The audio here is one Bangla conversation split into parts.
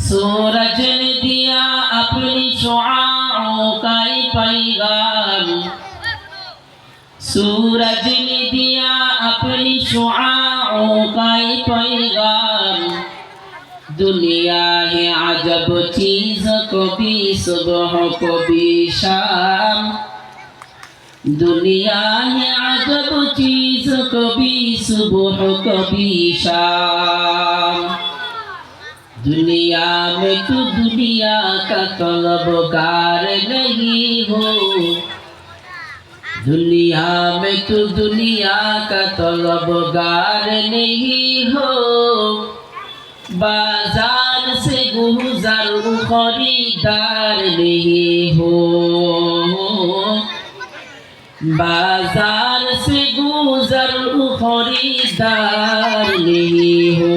सूरज ने दिया अपनी शुआओं का पैगाम, सूरज ने दिया अपनी शुआओं का पैगाम। दुनिया है अजब चीज, कभी सुबह कभी शाम। दुनिया है अजब चीज, कभी सुबह कभी शाम। दुनिया में तू दुनिया का तलबगार नहीं हो, दुनिया में तू दुनिया का तलबगार नहीं हो। बाजार से गुजर खरीदार नहीं हो, बाजार से गुजर खरीदार नहीं हो।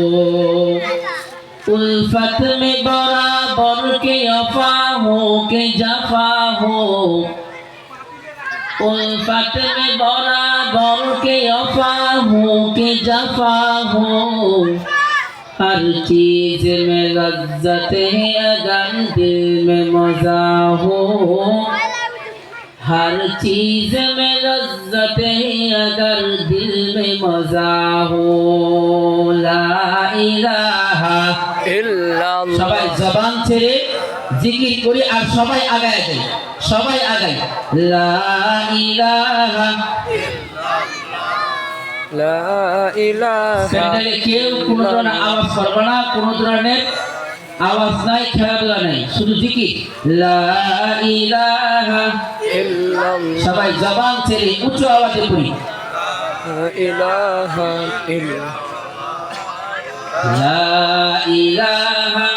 उल्फत में बराबर के अफा हो के जफा हो, उल्फत में बराबर के अफा हो के जफा हो। हर चीज में लज्जत है अगर दिल में मजा हो, हर चीज में लज्जत है अगर दिल में मजा हो। ला इलाहा इल्लाल्लाह। সবাই জবান ছেড়ে জিকির করি আর সবাই আগায় যাই, সবাই আগাই। লা ইলাহা লা ইলাহা। সেটাকে কেউ কোনো ধরনের আওয়াজ করবে না, কোনো ধরনের আওয়াজ নাই, খেলাধুলা নাই, শুধু জিকির। লা ইলাহা ইল্লাল্লাহ। সবাই জবান ছেড়ে উচ্চ আওয়াজে পড়ি। লা ইলাহা ইল্লাল্লাহ, লা ইলাহা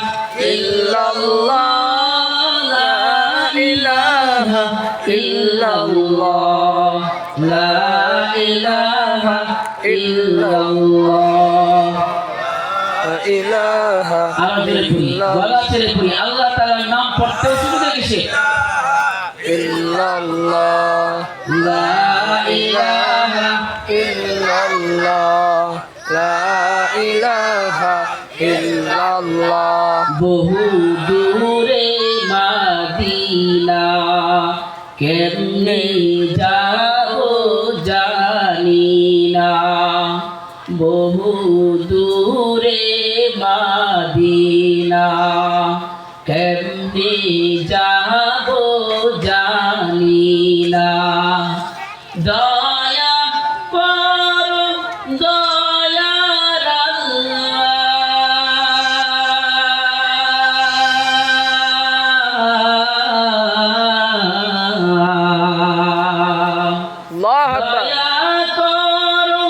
ইল্লাল্লাহ, লা ইলাহা ইল্লাল্লাহ, লা ইলাহা ইল্লাল্লাহ, লা ইলাহা ইল্লাল্লাহ। আল্লাহ তাআলার নাম পড়তে সুবিধা কিসে? ইল্লাল্লাহ, লা ইলাহা ইল্লাল্লাহ, লা ইলাহা ইল্লাল্লাহ। বহু দূরে মদিনা কেমনে যাবো জানি না, বহু দূরে মদিনা কেমনে যাবো জানি না। দয়া করো দয়ার আল্লাহ, দয়া করো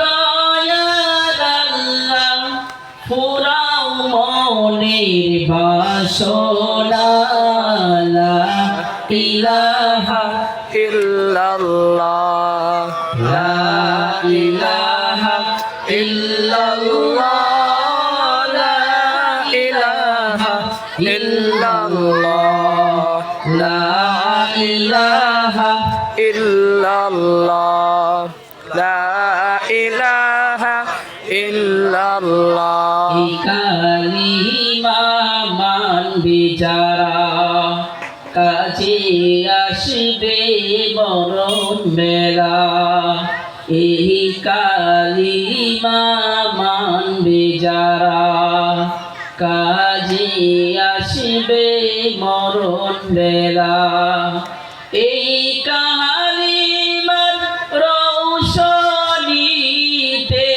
দয়ার আল্লাহ। ফুরাও মনের বাসনা, লা ইলাহা ইল্লাল্লাহ, লা ইলাহা ইল্লাল্লাহ, লা ইলাহা ইল্লাল্লাহ, লা ইলাহা ইল্লাল্লাহ, লা ইলাহা ইল্লাল্লাহ। এই কালিমা মানবে যারা, কাছে আসবে মরণ বেলা। এই কালিমা মানবে যারা, কাজে আসবে মরণ বেলা। এই কালিমার রৌশনীতে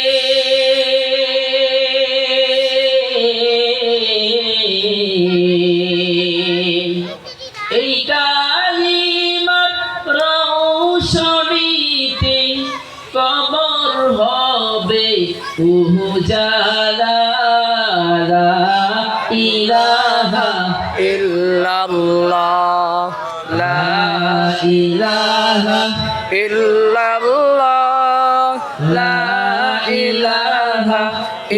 এই কালিমার রৌশনীতে কবর হবে উজালা। লা ইলাহা ইল্লাল্লাহ, লা ইলাহা ইল্লাল্লাহ, লা ইলাহা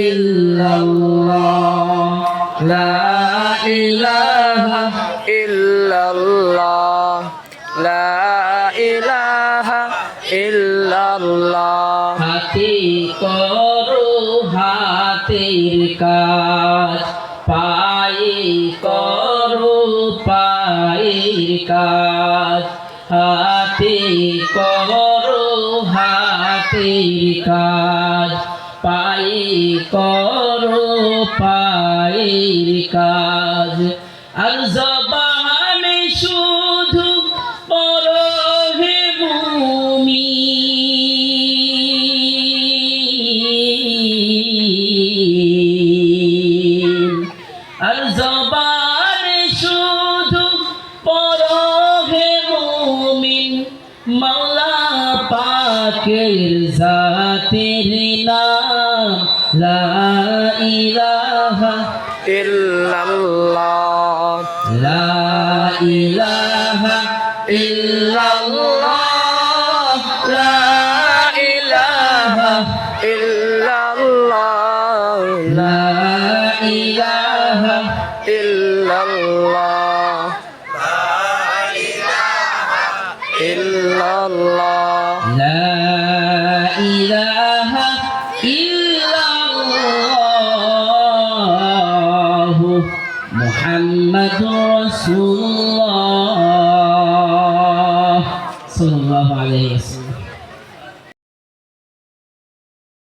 ইল্লাল্লাহ, লা ইলাহা ইল্লাল্লাহ, লা ইলাহা ইল্লাল্লাহ। হাতে করো হাতের কাজ, পায় পায়ে করো পায়ের কাজ, হাতে করো হাতের কাজ, পায়ে করো পায়ের কাজ। আর জবানে শুধু পড়ো হে মুমিন, আর জবানে শুধু পড়ো হে মুমিন, মাওলা পাকের জাতের নাম লা ইলাহা ইল্লাল্লাহ লা ইলাহা ইল্লাল্লাহ, লা ইলাহা ইল্লাল্লাহ লা ইলাহা ইল্লাল্লাহ ইল্লাল্লাহ লা ইলাহা ইল্লাল্লাহ মুহাম্মাদুর রাসূলুল্লাহ সাল্লাল্লাহু আলাইহি ওয়াসাল্লাম।